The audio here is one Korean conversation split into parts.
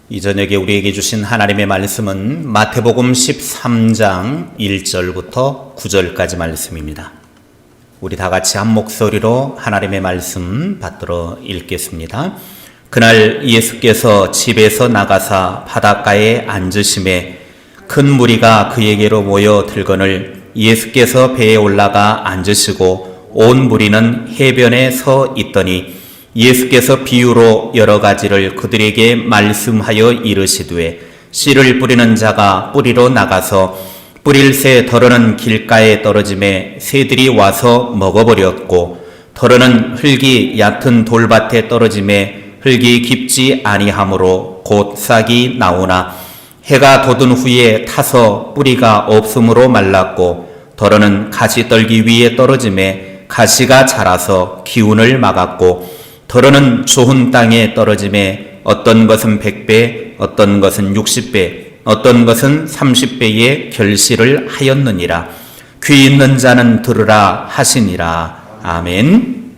이 저녁에 우리에게 주신 하나님의 말씀은 마태복음 13장 1절부터 9절까지 말씀입니다. 우리 다 같이 한 목소리로 하나님의 말씀 받들어 읽겠습니다. 그날 예수께서 집에서 나가사 바닷가에 앉으심에 큰 무리가 그에게로 모여 들거늘 예수께서 배에 올라가 앉으시고 온 무리는 해변에 서 있더니 예수께서 비유로 여러 가지를 그들에게 말씀하여 이르시되 씨를 뿌리는 자가 뿌리로 나가서 뿌릴 새 더러는 길가에 떨어짐에 새들이 와서 먹어버렸고 더러는 흙이 얕은 돌밭에 떨어짐에 흙이 깊지 아니하므로 곧 싹이 나오나 해가 돋은 후에 타서 뿌리가 없으므로 말랐고 더러는 가시떨기 위에 떨어짐에 가시가 자라서 기운을 막았고 더러는 좋은 땅에 떨어짐에 어떤 것은 100배, 어떤 것은 60배, 어떤 것은 30배의 결실을 하였느니라. 귀 있는 자는 들으라 하시니라. 아멘.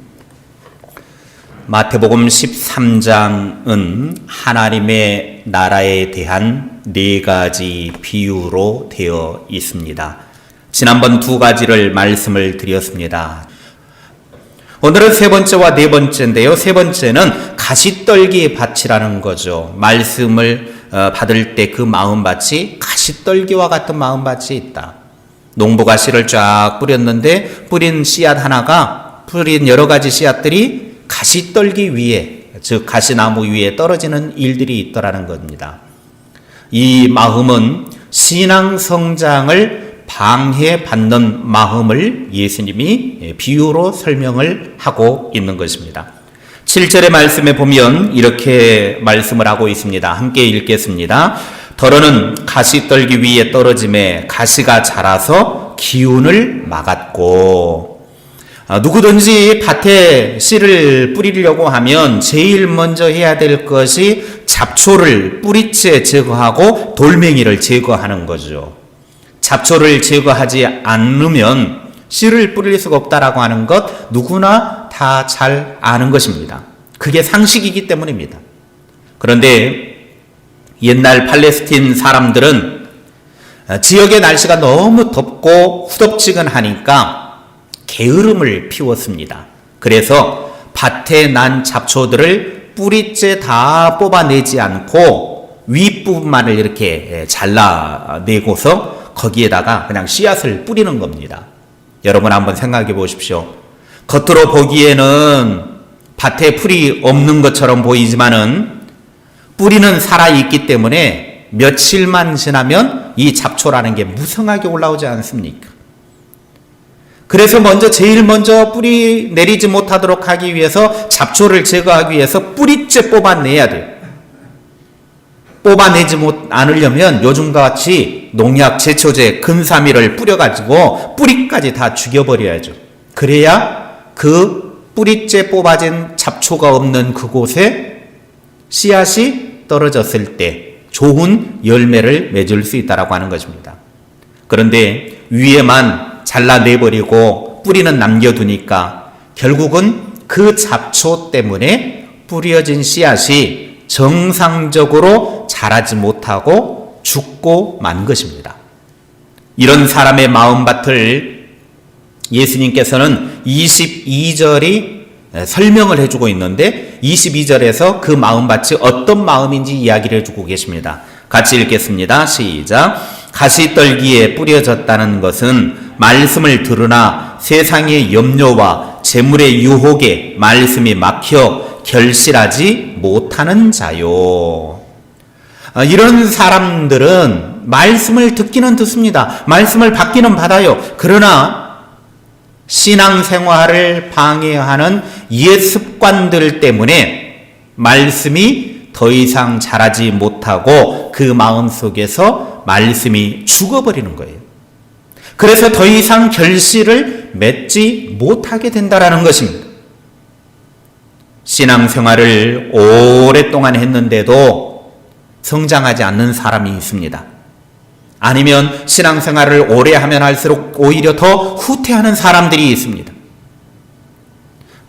마태복음 13장은 하나님의 나라에 대한 4가지 비유로 되어 있습니다. 지난번 2가지를 말씀을 드렸습니다. 오늘은 3번째와 4번째인데요. 3번째는 가시떨기 밭이라는 거죠. 말씀을 받을 때 그 마음밭이 가시떨기와 같은 마음밭이 있다. 농부가 씨를 쫙 뿌렸는데 뿌린 씨앗 하나가 뿌린 여러 가지 씨앗들이 가시떨기 위에, 즉 가시나무 위에 떨어지는 일들이 있더라는 겁니다. 이 마음은 신앙 성장을 방해받는 마음을 예수님이 비유로 설명을 하고 있는 것입니다. 7절의 말씀에 보면 이렇게 말씀을 하고 있습니다. 함께 읽겠습니다. 더러는 가시떨기 위에 떨어짐에 가시가 자라서 기운을 막았고, 누구든지 밭에 씨를 뿌리려고 하면 제일 먼저 해야 될 것이 잡초를 뿌리째 제거하고 돌멩이를 제거하는 거죠. 잡초를 제거하지 않으면 씨를 뿌릴 수가 없다라고 하는 것 누구나 다 잘 아는 것입니다. 그게 상식이기 때문입니다. 그런데 옛날 팔레스틴 사람들은 지역의 날씨가 너무 덥고 후덥지근하니까 게으름을 피웠습니다. 그래서 밭에 난 잡초들을 뿌리째 다 뽑아내지 않고 윗부분만을 이렇게 잘라내고서 거기에다가 그냥 씨앗을 뿌리는 겁니다. 여러분 한번 생각해 보십시오. 겉으로 보기에는 밭에 풀이 없는 것처럼 보이지만은 뿌리는 살아있기 때문에 며칠만 지나면 이 잡초라는 게 무성하게 올라오지 않습니까? 그래서 제일 먼저 뿌리 내리지 못하도록 하기 위해서 잡초를 제거하기 위해서 뿌리째 뽑아내야 돼요. 뽑아내지 않으려면 요즘과 같이 농약, 제초제, 근사미를 뿌려가지고 뿌리까지 다 죽여버려야죠. 그래야 그 뿌리째 뽑아진 잡초가 없는 그곳에 씨앗이 떨어졌을 때 좋은 열매를 맺을 수 있다고 하는 것입니다. 그런데 위에만 잘라내버리고 뿌리는 남겨두니까 결국은 그 잡초 때문에 뿌려진 씨앗이 정상적으로 자라지 못하고 죽고 만 것입니다. 이런 사람의 마음밭을 예수님께서는 22절이 설명을 해주고 있는데 22절에서 그 마음밭이 어떤 마음인지 이야기를 해주고 계십니다. 같이 읽겠습니다. 시작. 가시떨기에 뿌려졌다는 것은 말씀을 들으나 세상의 염려와 재물의 유혹에 말씀이 막혀 결실하지 못하는 자요. 이런 사람들은 말씀을 듣기는 듣습니다. 말씀을 받기는 받아요. 그러나 신앙생활을 방해하는 옛 습관들 때문에 말씀이 더 이상 자라지 못하고 그 마음속에서 말씀이 죽어버리는 거예요. 그래서 더 이상 결실을 맺지 못하게 된다는 것입니다. 신앙생활을 오랫동안 했는데도 성장하지 않는 사람이 있습니다. 아니면 신앙생활을 오래 하면 할수록 오히려 더 후퇴하는 사람들이 있습니다.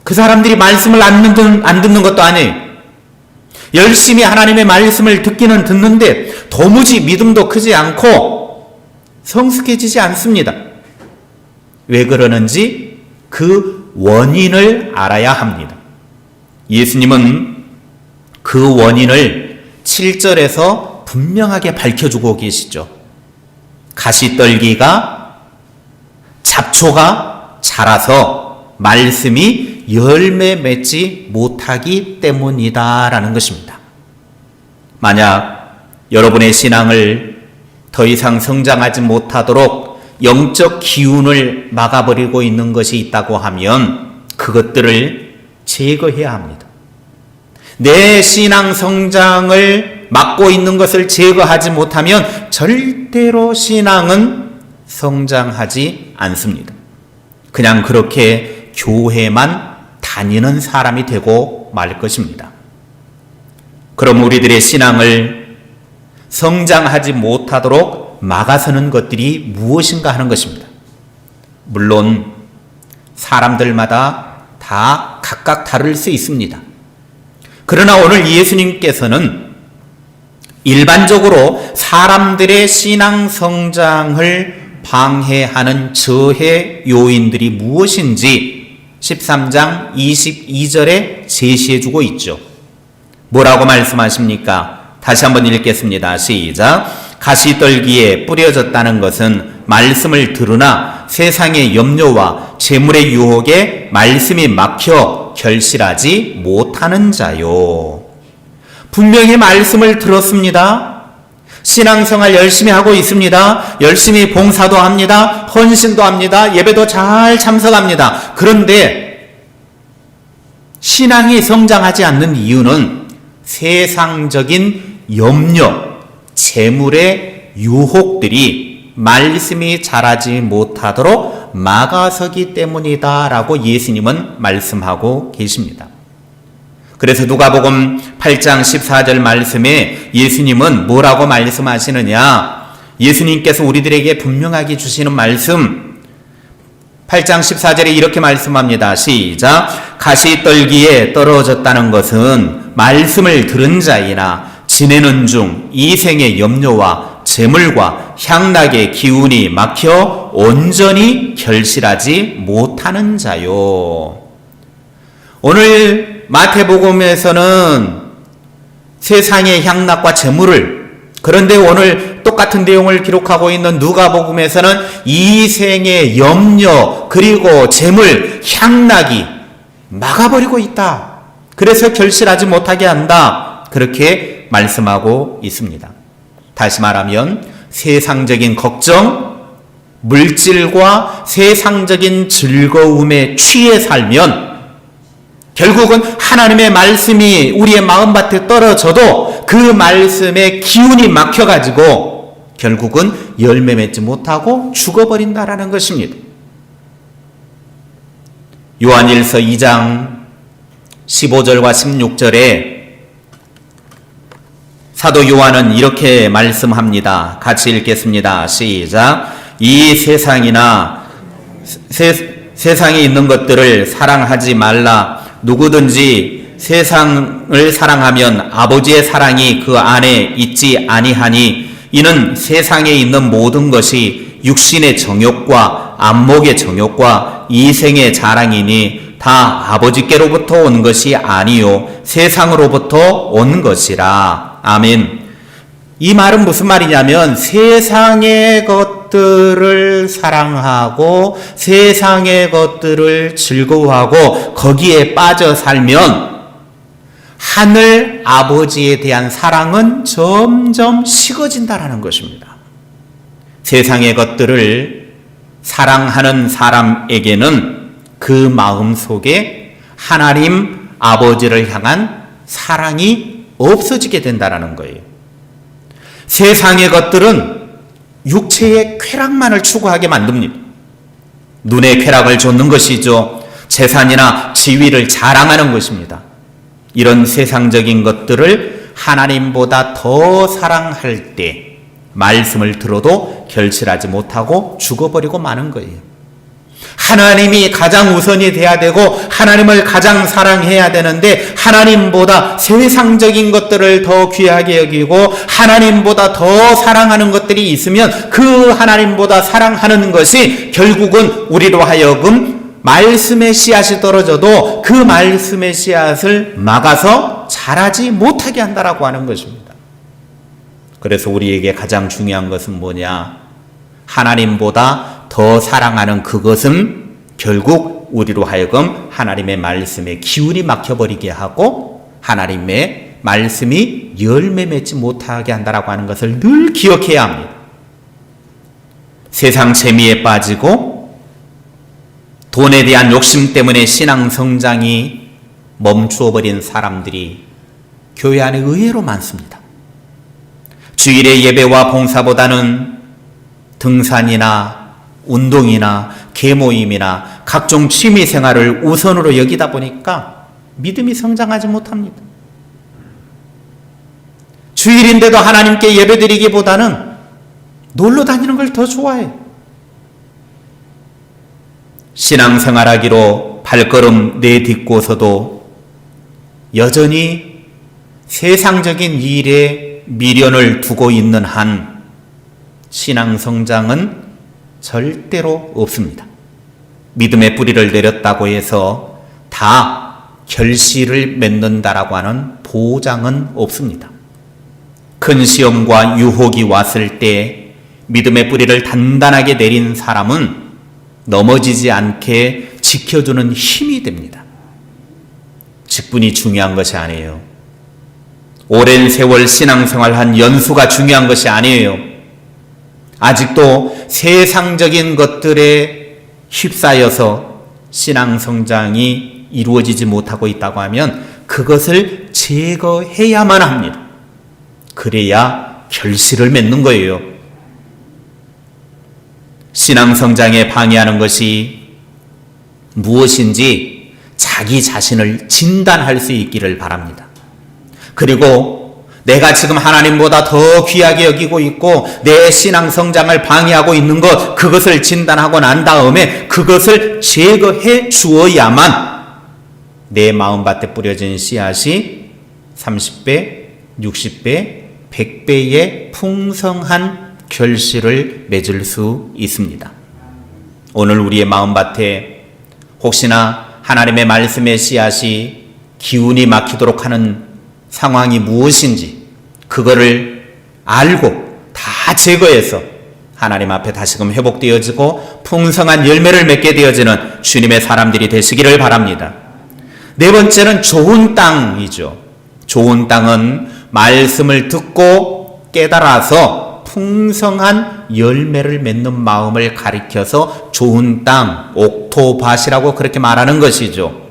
그 사람들이 말씀을 안 듣는 것도 아니에요. 열심히 하나님의 말씀을 듣기는 듣는데 도무지 믿음도 크지 않고 성숙해지지 않습니다. 왜 그러는지 그 원인을 알아야 합니다. 예수님은 그 원인을 7절에서 분명하게 밝혀주고 계시죠. 가시떨기가 잡초가 자라서 말씀이 열매 맺지 못하기 때문이다라는 것입니다. 만약 여러분의 신앙을 더 이상 성장하지 못하도록 영적 기운을 막아버리고 있는 것이 있다고 하면 그것들을 제거해야 합니다. 내 신앙 성장을 막고 있는 것을 제거하지 못하면 절대로 신앙은 성장하지 않습니다. 그냥 그렇게 교회만 다니는 사람이 되고 말 것입니다. 그럼 우리들의 신앙을 성장하지 못하도록 막아서는 것들이 무엇인가 하는 것입니다. 물론 사람들마다 다 각각 다를 수 있습니다. 그러나 오늘 예수님께서는 일반적으로 사람들의 신앙 성장을 방해하는 저해 요인들이 무엇인지 13장 22절에 제시해주고 있죠. 뭐라고 말씀하십니까? 다시 한번 읽겠습니다. 시작. 가시떨기에 뿌려졌다는 것은 말씀을 들으나 세상의 염려와 재물의 유혹에 말씀이 막혀 결실하지 못하는 자요. 분명히 말씀을 들었습니다. 신앙생활 열심히 하고 있습니다. 열심히 봉사도 합니다. 헌신도 합니다. 예배도 잘 참석합니다. 그런데 신앙이 성장하지 않는 이유는 세상적인 염려, 재물의 유혹들이 말씀이 자라지 못하도록 막아서기 때문이다라고 예수님은 말씀하고 계십니다. 그래서 누가복음 8장 14절 말씀에 예수님은 뭐라고 말씀하시느냐? 예수님께서 우리들에게 분명하게 주시는 말씀 8장 14절에 이렇게 말씀합니다. 시작. 가시떨기에 떨어졌다는 것은 말씀을 들은 자이나 지내는 중 이생의 염려와 재물과 향락의 기운이 막혀 온전히 결실하지 못하는 자요. 오늘 마태복음에서는 세상의 향락과 재물을, 그런데 오늘 똑같은 내용을 기록하고 있는 누가복음에서는 이생의 염려 그리고 재물, 향락이 막아버리고 있다. 그래서 결실하지 못하게 한다. 그렇게 말씀하고 있습니다. 다시 말하면 세상적인 걱정, 물질과 세상적인 즐거움에 취해 살면 결국은 하나님의 말씀이 우리의 마음밭에 떨어져도 그 말씀의 기운이 막혀가지고 결국은 열매 맺지 못하고 죽어버린다라는 것입니다. 요한일서 2장 15절과 16절에 사도 요한은 이렇게 말씀합니다. 같이 읽겠습니다. 시작. 이 세상이나 세상에 있는 것들을 사랑하지 말라. 누구든지 세상을 사랑하면 아버지의 사랑이 그 안에 있지 아니하니 이는 세상에 있는 모든 것이 육신의 정욕과 안목의 정욕과 이생의 자랑이니 다 아버지께로부터 온 것이 아니요 세상으로부터 온 것이라. 아멘. 이 말은 무슨 말이냐면 세상의 것들을 사랑하고 세상의 것들을 즐거워하고 거기에 빠져 살면 하늘 아버지에 대한 사랑은 점점 식어진다라는 것입니다. 세상의 것들을 사랑하는 사람에게는 그 마음 속에 하나님 아버지를 향한 사랑이 없어지게 된다는 거예요. 세상의 것들은 육체의 쾌락만을 추구하게 만듭니다. 눈의 쾌락을 좇는 것이죠. 재산이나 지위를 자랑하는 것입니다. 이런 세상적인 것들을 하나님보다 더 사랑할 때 말씀을 들어도 결실하지 못하고 죽어버리고 마는 거예요. 하나님이 가장 우선이 돼야 되고 하나님을 가장 사랑해야 되는데 하나님보다 세상적인 것들을 더 귀하게 여기고 하나님보다 더 사랑하는 것들이 있으면 그 하나님보다 사랑하는 것이 결국은 우리로 하여금 말씀의 씨앗이 떨어져도 그 말씀의 씨앗을 막아서 자라지 못하게 한다라고 하는 것입니다. 그래서 우리에게 가장 중요한 것은 뭐냐? 하나님보다 더 사랑하는 그것은 결국 우리로 하여금 하나님의 말씀에 기운이 막혀버리게 하고 하나님의 말씀이 열매 맺지 못하게 한다라고 하는 것을 늘 기억해야 합니다. 세상 재미에 빠지고 돈에 대한 욕심 때문에 신앙 성장이 멈추어버린 사람들이 교회 안에 의외로 많습니다. 주일의 예배와 봉사보다는 등산이나 운동이나 계모임이나 각종 취미생활을 우선으로 여기다 보니까 믿음이 성장하지 못합니다. 주일인데도 하나님께 예배드리기보다는 놀러 다니는 걸 더 좋아해요. 신앙생활하기로 발걸음 내딛고서도 여전히 세상적인 일에 미련을 두고 있는 한 신앙 성장은 절대로 없습니다. 믿음의 뿌리를 내렸다고 해서 다 결실을 맺는다라고 하는 보장은 없습니다. 큰 시험과 유혹이 왔을 때 믿음의 뿌리를 단단하게 내린 사람은 넘어지지 않게 지켜주는 힘이 됩니다. 직분이 중요한 것이 아니에요. 오랜 세월 신앙생활한 연수가 중요한 것이 아니에요. 아직도 세상적인 것들에 휩싸여서 신앙 성장이 이루어지지 못하고 있다고 하면 그것을 제거해야만 합니다. 그래야 결실을 맺는 거예요. 신앙 성장에 방해하는 것이 무엇인지 자기 자신을 진단할 수 있기를 바랍니다. 그리고 내가 지금 하나님보다 더 귀하게 여기고 있고 내 신앙 성장을 방해하고 있는 것, 그것을 진단하고 난 다음에 그것을 제거해 주어야만 내 마음밭에 뿌려진 씨앗이 30배, 60배, 100배의 풍성한 결실을 맺을 수 있습니다. 오늘 우리의 마음밭에 혹시나 하나님의 말씀의 씨앗이 기운이 막히도록 하는 상황이 무엇인지 그거를 알고 다 제거해서 하나님 앞에 다시금 회복되어지고 풍성한 열매를 맺게 되어지는 주님의 사람들이 되시기를 바랍니다. 네 번째는 좋은 땅이죠. 좋은 땅은 말씀을 듣고 깨달아서 풍성한 열매를 맺는 마음을 가리켜서 좋은 땅, 옥토밭이라고 그렇게 말하는 것이죠.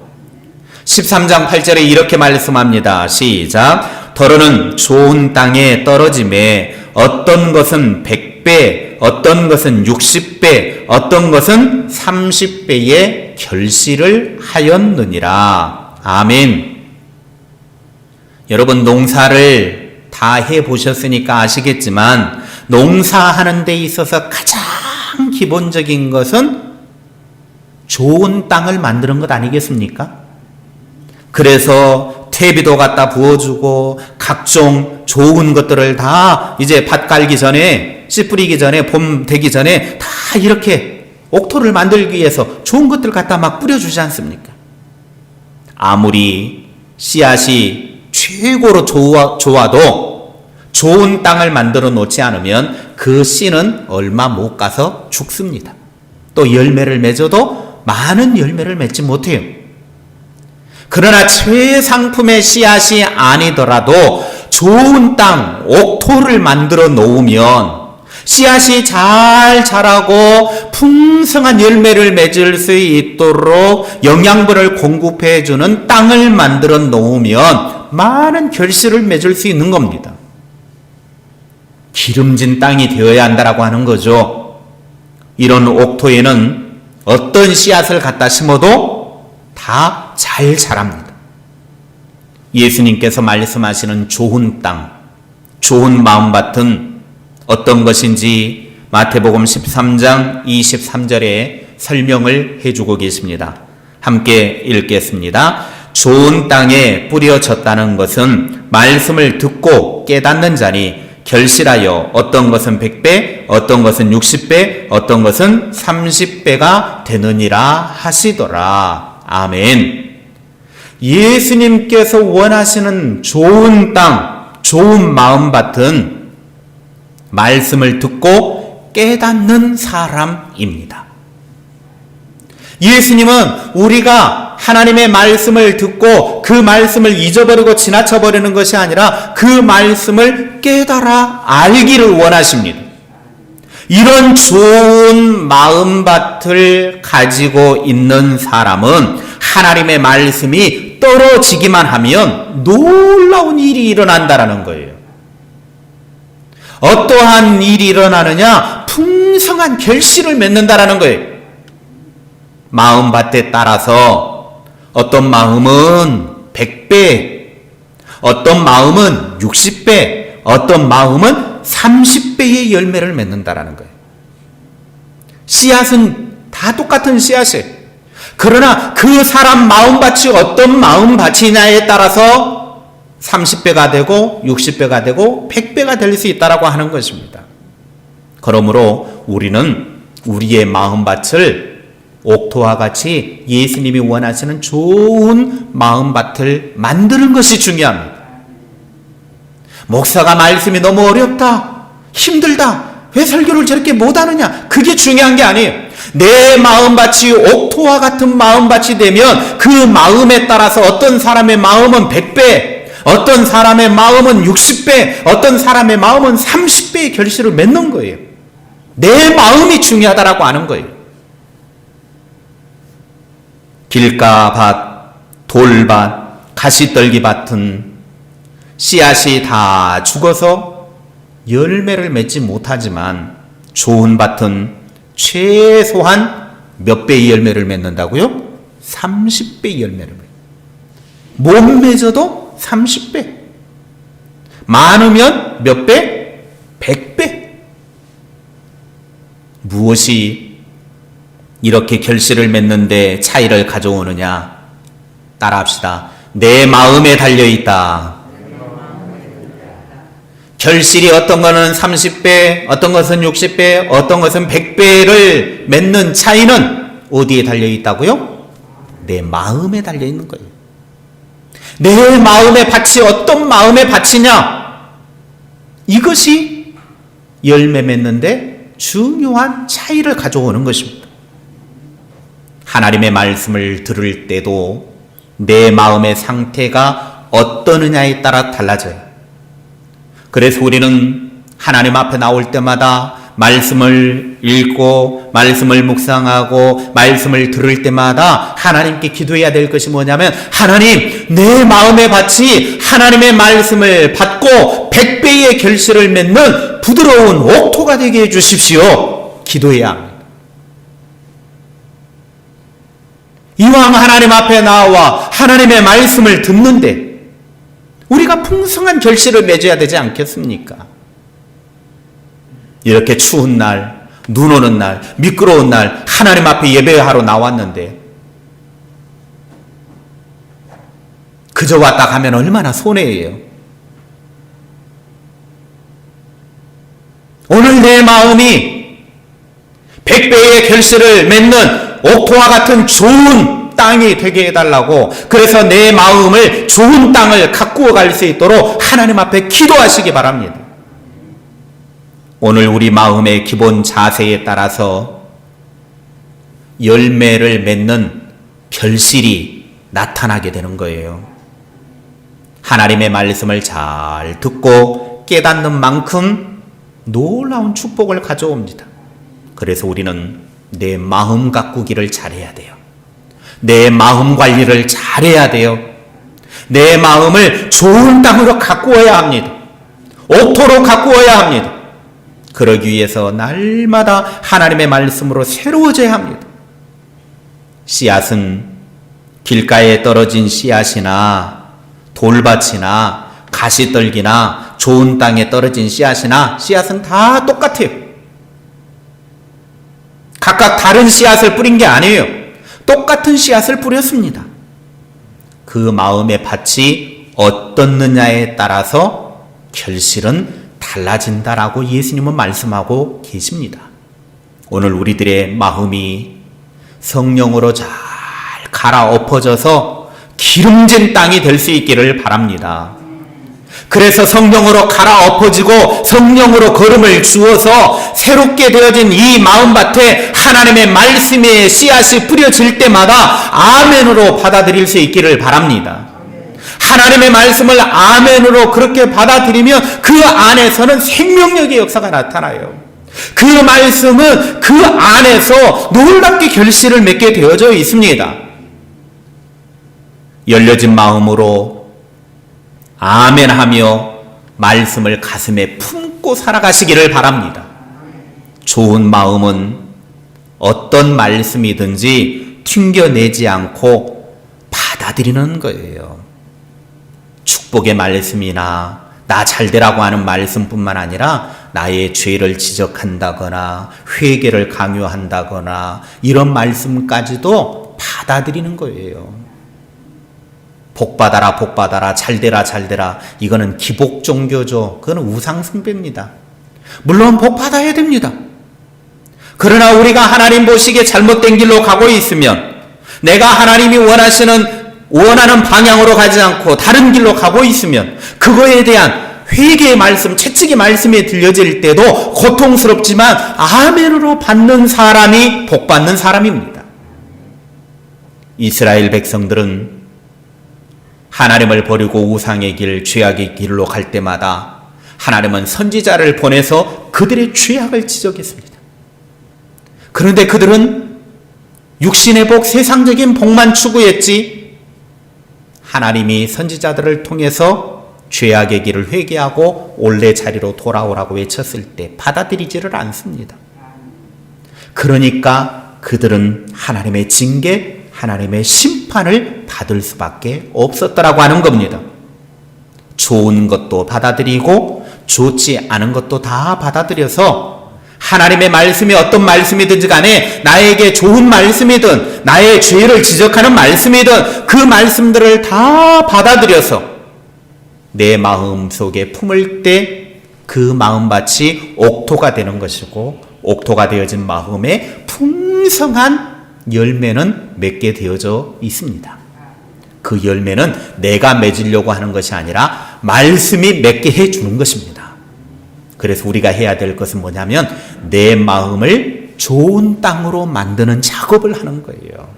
13장 8절에 이렇게 말씀합니다. 시작. 더러는 좋은 땅에 떨어짐에 어떤 것은 100배, 어떤 것은 60배, 어떤 것은 30배의 결실을 하였느니라. 아멘. 여러분, 농사를 다 해보셨으니까 아시겠지만 농사하는 데 있어서 가장 기본적인 것은 좋은 땅을 만드는 것 아니겠습니까? 그래서 퇴비도 갖다 부어주고 각종 좋은 것들을 다 이제 밭 갈기 전에, 씨 뿌리기 전에, 봄 되기 전에 다 이렇게 옥토를 만들기 위해서 좋은 것들 갖다 막 뿌려주지 않습니까? 아무리 씨앗이 최고로 좋아도 좋은 땅을 만들어 놓지 않으면 그 씨는 얼마 못 가서 죽습니다. 또 열매를 맺어도 많은 열매를 맺지 못해요. 그러나 최상품의 씨앗이 아니더라도 좋은 땅, 옥토를 만들어 놓으면 씨앗이 잘 자라고 풍성한 열매를 맺을 수 있도록 영양분을 공급해 주는 땅을 만들어 놓으면 많은 결실을 맺을 수 있는 겁니다. 기름진 땅이 되어야 한다라고 하는 거죠. 이런 옥토에는 어떤 씨앗을 갖다 심어도 다 잘 자랍니다. 예수님께서 말씀하시는 좋은 땅, 좋은 마음밭은 어떤 것인지 마태복음 13장 23절에 설명을 해주고 계십니다. 함께 읽겠습니다. 좋은 땅에 뿌려졌다는 것은 말씀을 듣고 깨닫는 자니 결실하여 어떤 것은 100배, 어떤 것은 60배, 어떤 것은 30배가 되느니라 하시더라. 아멘. 예수님께서 원하시는 좋은 땅, 좋은 마음밭은 말씀을 듣고 깨닫는 사람입니다. 예수님은 우리가 하나님의 말씀을 듣고 그 말씀을 잊어버리고 지나쳐버리는 것이 아니라 그 말씀을 깨달아 알기를 원하십니다. 이런 좋은 마음밭을 가지고 있는 사람은 하나님의 말씀이 떨어지기만 하면 놀라운 일이 일어난다는 거예요. 어떠한 일이 일어나느냐? 풍성한 결실을 맺는다라는 거예요. 마음밭에 따라서 어떤 마음은 100배, 어떤 마음은 60배, 어떤 마음은 30배의 열매를 맺는다라는 거예요. 씨앗은 다 똑같은 씨앗이에요. 그러나 그 사람 마음밭이 어떤 마음밭이냐에 따라서 30배가 되고 60배가 되고 100배가 될 수 있다라고 하는 것입니다. 그러므로 우리는 우리의 마음밭을 옥토와 같이 예수님이 원하시는 좋은 마음밭을 만드는 것이 중요합니다. 목사가 말씀이 너무 어렵다, 힘들다, 왜 설교를 저렇게 못하느냐, 그게 중요한 게 아니에요. 내 마음밭이 옥토와 같은 마음밭이 되면 그 마음에 따라서 어떤 사람의 마음은 100배, 어떤 사람의 마음은 60배, 어떤 사람의 마음은 30배의 결실을 맺는 거예요. 내 마음이 중요하다라고 하는 거예요. 길가밭, 돌밭, 가시떨기밭은 씨앗이 다 죽어서 열매를 맺지 못하지만 좋은 밭은 최소한 몇 배의 열매를 맺는다고요? 30배의 열매를 못 맺어도 30배. 많으면 몇 배? 100배. 무엇이 이렇게 결실을 맺는데 차이를 가져오느냐? 따라합시다. 내 마음에 달려있다. 결실이 어떤 것은 30배, 어떤 것은 60배, 어떤 것은 100배를 맺는 차이는 어디에 달려있다고요? 내 마음에 달려있는 거예요. 내 마음의 밭이 어떤 마음의 밭이냐? 이것이 열매 맺는데 중요한 차이를 가져오는 것입니다. 하나님의 말씀을 들을 때도 내 마음의 상태가 어떠느냐에 따라 달라져요. 그래서 우리는 하나님 앞에 나올 때마다 말씀을 읽고 말씀을 묵상하고 말씀을 들을 때마다 하나님께 기도해야 될 것이 뭐냐면, 하나님, 내 마음의 밭이 하나님의 말씀을 받고 100배의 결실을 맺는 부드러운 옥토가 되게 해주십시오. 기도해야 합니다. 이왕 하나님 앞에 나와 하나님의 말씀을 듣는데 우리가 풍성한 결실을 맺어야 되지 않겠습니까? 이렇게 추운 날, 눈 오는 날, 미끄러운 날 하나님 앞에 예배하러 나왔는데 그저 왔다 가면 얼마나 손해예요. 오늘 내 마음이 100배의 결실을 맺는 옥토와 같은 좋은 땅이 되게 해달라고, 그래서 내 마음을 좋은 땅을 가꾸어 갈 수 있도록 하나님 앞에 기도하시기 바랍니다. 오늘 우리 마음의 기본 자세에 따라서 열매를 맺는 결실이 나타나게 되는 거예요. 하나님의 말씀을 잘 듣고 깨닫는 만큼 놀라운 축복을 가져옵니다. 그래서 우리는 내 마음 가꾸기를 잘해야 돼요. 내 마음 관리를 잘해야 돼요. 내 마음을 좋은 땅으로 가꾸어야 합니다. 옥토로 가꾸어야 합니다. 그러기 위해서 날마다 하나님의 말씀으로 새로워져야 합니다. 씨앗은 길가에 떨어진 씨앗이나 돌밭이나 가시떨기나 좋은 땅에 떨어진 씨앗이나 씨앗은 다 똑같아요. 각각 다른 씨앗을 뿌린 게 아니에요. 똑같은 씨앗을 뿌렸습니다. 그 마음의 밭이 어떻느냐에 따라서 결실은 달라진다라고 예수님은 말씀하고 계십니다. 오늘 우리들의 마음이 성령으로 잘 갈아엎어져서 기름진 땅이 될 수 있기를 바랍니다. 그래서 성령으로 갈아엎어지고 성령으로 걸음을 주어서 새롭게 되어진 이 마음밭에 하나님의 말씀의 씨앗이 뿌려질 때마다 아멘으로 받아들일 수 있기를 바랍니다. 하나님의 말씀을 아멘으로 그렇게 받아들이면 그 안에서는 생명력의 역사가 나타나요. 그 말씀은 그 안에서 놀랍게 결실을 맺게 되어져 있습니다. 열려진 마음으로 아멘하며 말씀을 가슴에 품고 살아가시기를 바랍니다. 좋은 마음은 어떤 말씀이든지 튕겨내지 않고 받아들이는 거예요. 축복의 말씀이나 나 잘되라고 하는 말씀뿐만 아니라 나의 죄를 지적한다거나 회개를 강요한다거나 이런 말씀까지도 받아들이는 거예요. 복받아라 복받아라 잘되라 잘되라 이거는 기복 종교죠. 그건 우상 숭배입니다. 물론 복받아야 됩니다. 그러나 우리가 하나님 보시기에 잘못된 길로 가고 있으면 내가 하나님이 원하는 방향으로 가지 않고 다른 길로 가고 있으면 그거에 대한 회개의 말씀, 채찍의 말씀이 들려질 때도 고통스럽지만 아멘으로 받는 사람이 복받는 사람입니다. 이스라엘 백성들은 하나님을 버리고 우상의 길, 죄악의 길로 갈 때마다 하나님은 선지자를 보내서 그들의 죄악을 지적했습니다. 그런데 그들은 육신의 복, 세상적인 복만 추구했지 하나님이 선지자들을 통해서 죄악의 길을 회개하고 원래 자리로 돌아오라고 외쳤을 때 받아들이지를 않습니다. 그러니까 그들은 하나님의 징계, 하나님의 심판을 받을 수밖에 없었더라고 하는 겁니다. 좋은 것도 받아들이고 좋지 않은 것도 다 받아들여서 하나님의 말씀이 어떤 말씀이든지 간에 나에게 좋은 말씀이든 나의 죄를 지적하는 말씀이든 그 말씀들을 다 받아들여서 내 마음 속에 품을 때 그 마음밭이 옥토가 되는 것이고 옥토가 되어진 마음에 풍성한 열매는 맺게 되어져 있습니다. 그 열매는 내가 맺으려고 하는 것이 아니라 말씀이 맺게 해주는 것입니다. 그래서 우리가 해야 될 것은 뭐냐면 내 마음을 좋은 땅으로 만드는 작업을 하는 거예요.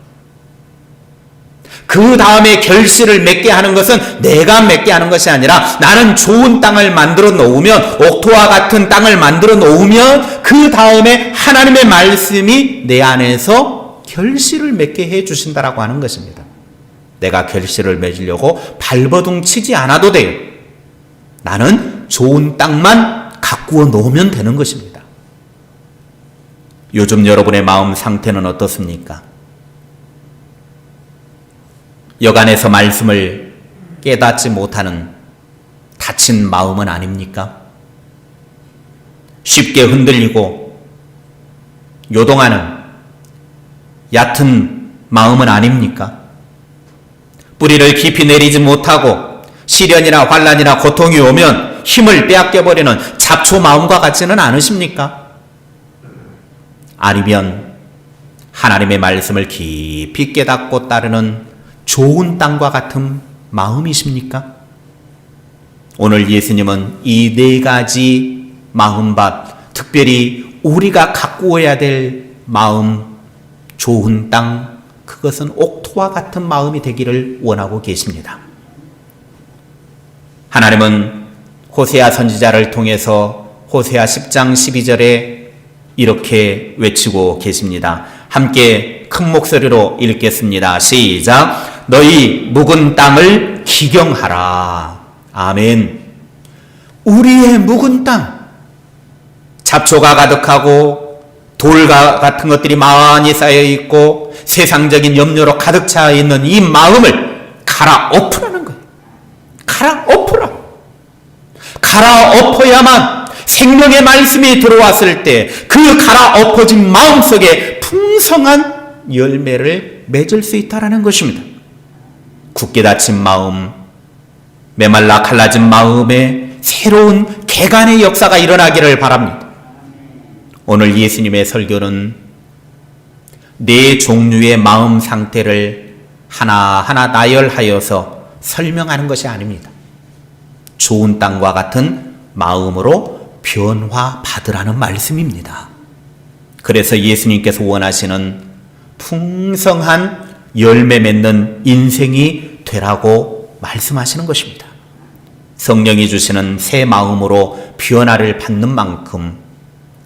그 다음에 결실을 맺게 하는 것은 내가 맺게 하는 것이 아니라 나는 좋은 땅을 만들어 놓으면 옥토와 같은 땅을 만들어 놓으면 그 다음에 하나님의 말씀이 내 안에서 결실을 맺게 해 주신다라고 하는 것입니다. 내가 결실을 맺으려고 발버둥 치지 않아도 돼요. 나는 좋은 땅만 가꾸어 놓으면 되는 것입니다. 요즘 여러분의 마음 상태는 어떻습니까? 여간에서 말씀을 깨닫지 못하는 다친 마음은 아닙니까? 쉽게 흔들리고 요동하는 얕은 마음은 아닙니까? 뿌리를 깊이 내리지 못하고 시련이나 환난이나 고통이 오면 힘을 빼앗겨버리는 잡초 마음과 같지는 않으십니까? 아니면 하나님의 말씀을 깊이 깨닫고 따르는 좋은 땅과 같은 마음이십니까? 오늘 예수님은 이 네 가지 마음밭, 특별히 우리가 가꾸어야 될 마음, 좋은 땅, 그것은 옥토와 같은 마음이 되기를 원하고 계십니다. 하나님은 호세아 선지자를 통해서 호세아 10장 12절에 이렇게 외치고 계십니다. 함께 큰 목소리로 읽겠습니다. 시작. 너희 묵은 땅을 기경하라. 아멘. 우리의 묵은 땅, 잡초가 가득하고 돌과 같은 것들이 많이 쌓여 있고 세상적인 염려로 가득 차 있는 이 마음을 갈아엎으라는 거예요. 갈아엎으라. 갈아엎어야만 생명의 말씀이 들어왔을 때 그 갈아엎어진 마음속에 풍성한 열매를 맺을 수 있다라는 것입니다. 굳게 닫힌 마음, 메말라 갈라진 마음에 새로운 개간의 역사가 일어나기를 바랍니다. 오늘 예수님의 설교는 네 종류의 마음 상태를 하나하나 나열하여서 설명하는 것이 아닙니다. 좋은 땅과 같은 마음으로 변화받으라는 말씀입니다. 그래서 예수님께서 원하시는 풍성한 열매 맺는 인생이 되라고 말씀하시는 것입니다. 성령이 주시는 새 마음으로 변화를 받는 만큼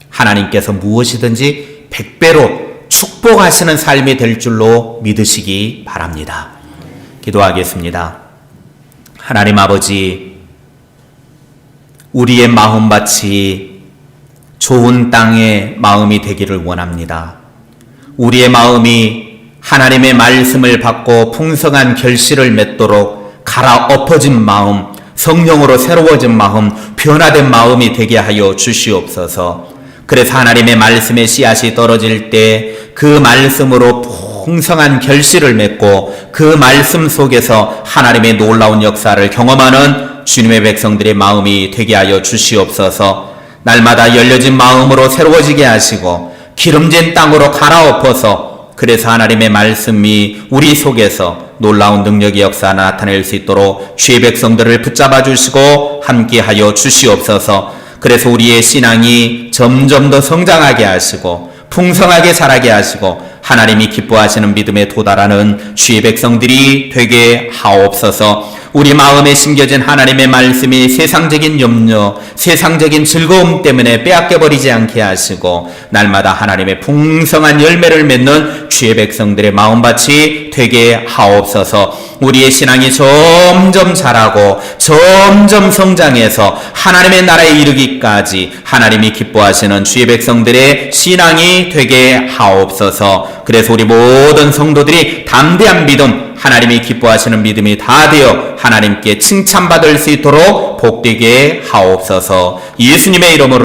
하나님께서 무엇이든지 100배로 축복하시는 삶이 될 줄로 믿으시기 바랍니다. 기도하겠습니다. 하나님 아버지, 우리의 마음밭이 좋은 땅의 마음이 되기를 원합니다. 우리의 마음이 하나님의 말씀을 받고 풍성한 결실을 맺도록 갈아엎어진 마음, 성령으로 새로워진 마음, 변화된 마음이 되게 하여 주시옵소서. 그래서 하나님의 말씀의 씨앗이 떨어질 때 그 말씀으로 풍성한 결실을 맺고 그 말씀 속에서 하나님의 놀라운 역사를 경험하는 주님의 백성들의 마음이 되게 하여 주시옵소서. 날마다 열려진 마음으로 새로워지게 하시고 기름진 땅으로 갈아엎어서 그래서 하나님의 말씀이 우리 속에서 놀라운 능력의 역사 나타낼 수 있도록 주의 백성들을 붙잡아 주시고 함께하여 주시옵소서. 그래서 우리의 신앙이 점점 더 성장하게 하시고 풍성하게 자라게 하시고 하나님이 기뻐하시는 믿음에 도달하는 주의 백성들이 되게 하옵소서. 우리 마음에 심겨진 하나님의 말씀이 세상적인 염려, 세상적인 즐거움 때문에 빼앗겨버리지 않게 하시고 날마다 하나님의 풍성한 열매를 맺는 주의 백성들의 마음밭이 되게 하옵소서. 우리의 신앙이 점점 자라고 점점 성장해서 하나님의 나라에 이르기까지 하나님이 기뻐하시는 주의 백성들의 신앙이 되게 하옵소서. 그래서 우리 모든 성도들이 담대한 믿음, 하나님이 기뻐하시는 믿음이 다 되어 하나님께 칭찬받을 수 있도록 복되게 하옵소서. 예수님의 이름으로